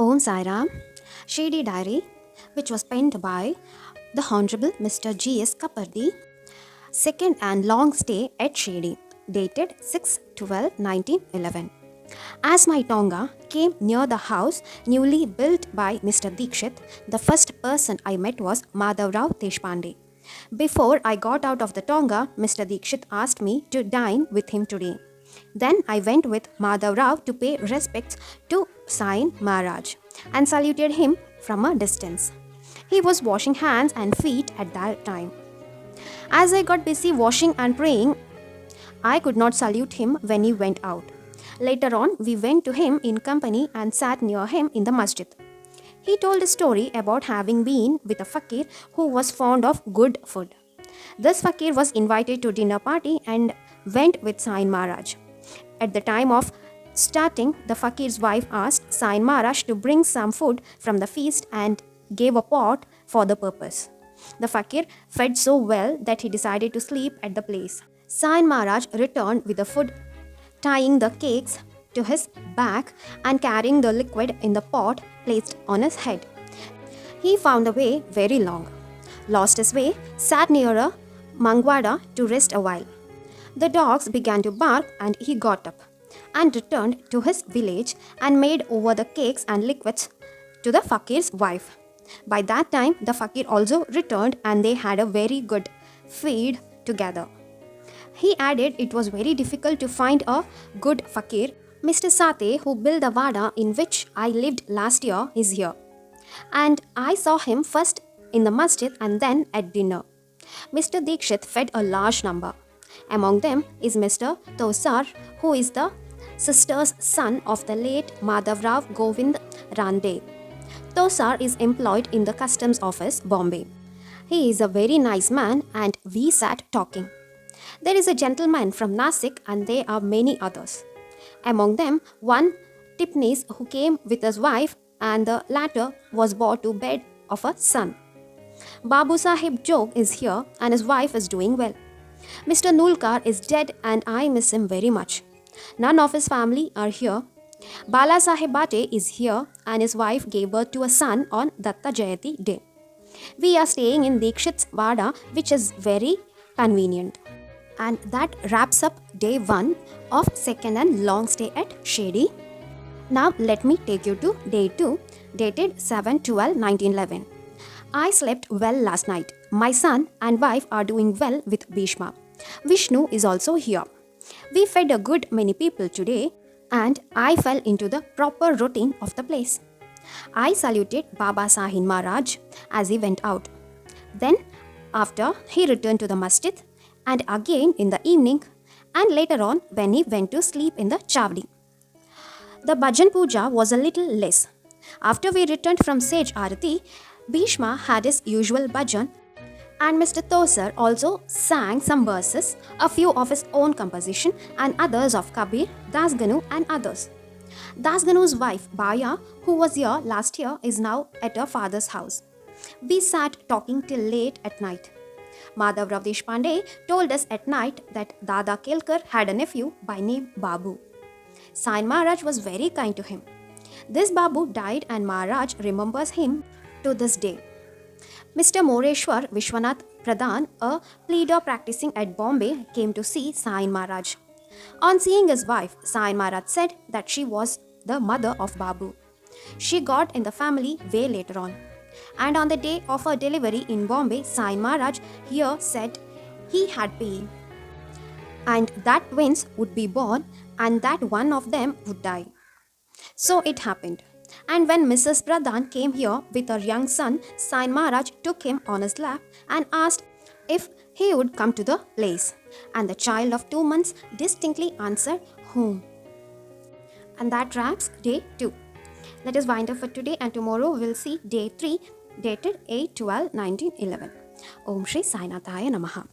Om Sai Shirdi Diary, which was penned by the Hon'Ble Mr. G.S. Khaparde, second and long stay at Shirdi, dated 6/12/1911. As my Tonga came near the house newly built by Mr. Dikshit, the first person I met was Madhavrao Deshpande. Before I got out of the Tonga, Mr. Dikshit asked me to dine with him today. Then I went with Madhavrao to pay respects to Sai Maharaj and saluted him from a distance. He was washing hands and feet at that time. As I got busy washing and praying, I could not salute him when he went out. Later on, we went to him in company and sat near him in the masjid. He told a story about having been with a fakir who was fond of good food. This fakir was invited to dinner party and went with Sai Maharaj. At the time of starting, the fakir's wife asked Sai Maharaj to bring some food from the feast and gave a pot for the purpose. The fakir fed so well that he decided to sleep at the place. Sai Maharaj returned with the food, tying the cakes to his back and carrying the liquid in the pot placed on his head. He found the way very long, lost his way, sat near a mangwada to rest a while. The dogs began to bark and he got up and returned to his village and made over the cakes and liquids to the fakir's wife. By that time, the fakir also returned and they had a very good feed together. He added it was very difficult to find a good fakir. Mr. Sate, who built the vada in which I lived last year, is here. And I saw him first in the masjid and then at dinner. Mr. Dikshit fed a large number. Among them is Mr. Tosar, who is the sister's son of the late Madhavrao Govind Rande. Tosar is employed in the customs office, Bombay. He is a very nice man and we sat talking. There is a gentleman from Nasik and there are many others. Among them, one Tipnis who came with his wife and the latter was brought to bed of a son. Babu Sahib Jog is here and his wife is doing well. Mr. Nulkar is dead and I miss him very much. None of his family are here. Bala Sahib Bate is here and his wife gave birth to a son on Datta Jayati day. We are staying in Dikshit's Vada, which is very convenient. And that wraps up day 1 of second and long stay at Shirdi. Now let me take you to day 2, dated 7/12/1911. I slept well last night. My son and wife are doing well with Bhishma. Vishnu is also here. We fed a good many people today and I fell into the proper routine of the place. I saluted Baba Sahib Maharaj as he went out. Then after he returned to the masjid and again in the evening and later on when he went to sleep in the chavdi. The bhajan puja was a little less. After we returned from Sage Arati, Bhishma had his usual bhajan and Mr. Tosar also sang some verses, a few of his own composition and others of Kabir, Dasganu and others. Dasganu's wife Baya, who was here last year, is now at her father's house. We sat talking till late at night. Madhavrao Deshpande told us at night that Dada Kelkar had a nephew by name Babu. Sai Maharaj was very kind to him. This Babu died and Maharaj remembers him to this day. Mr. Moreshwar Vishwanath Pradhan, a pleader practicing at Bombay, came to see Sai Maharaj. On seeing his wife, Sai Maharaj said that she was the mother of Babu. She got in the family way later on. And on the day of her delivery in Bombay, Sai Maharaj here said he had pain and that twins would be born and that one of them would die. So it happened. And when Mrs. Pradhan came here with her young son, Sai Maharaj took him on his lap and asked if he would come to the place. And the child of 2 months distinctly answered, "Home." And that wraps day 2. Let us wind up for today and tomorrow we'll see day 3 dated 8/12/1911. Om Shri Sai Nathaya Namaha.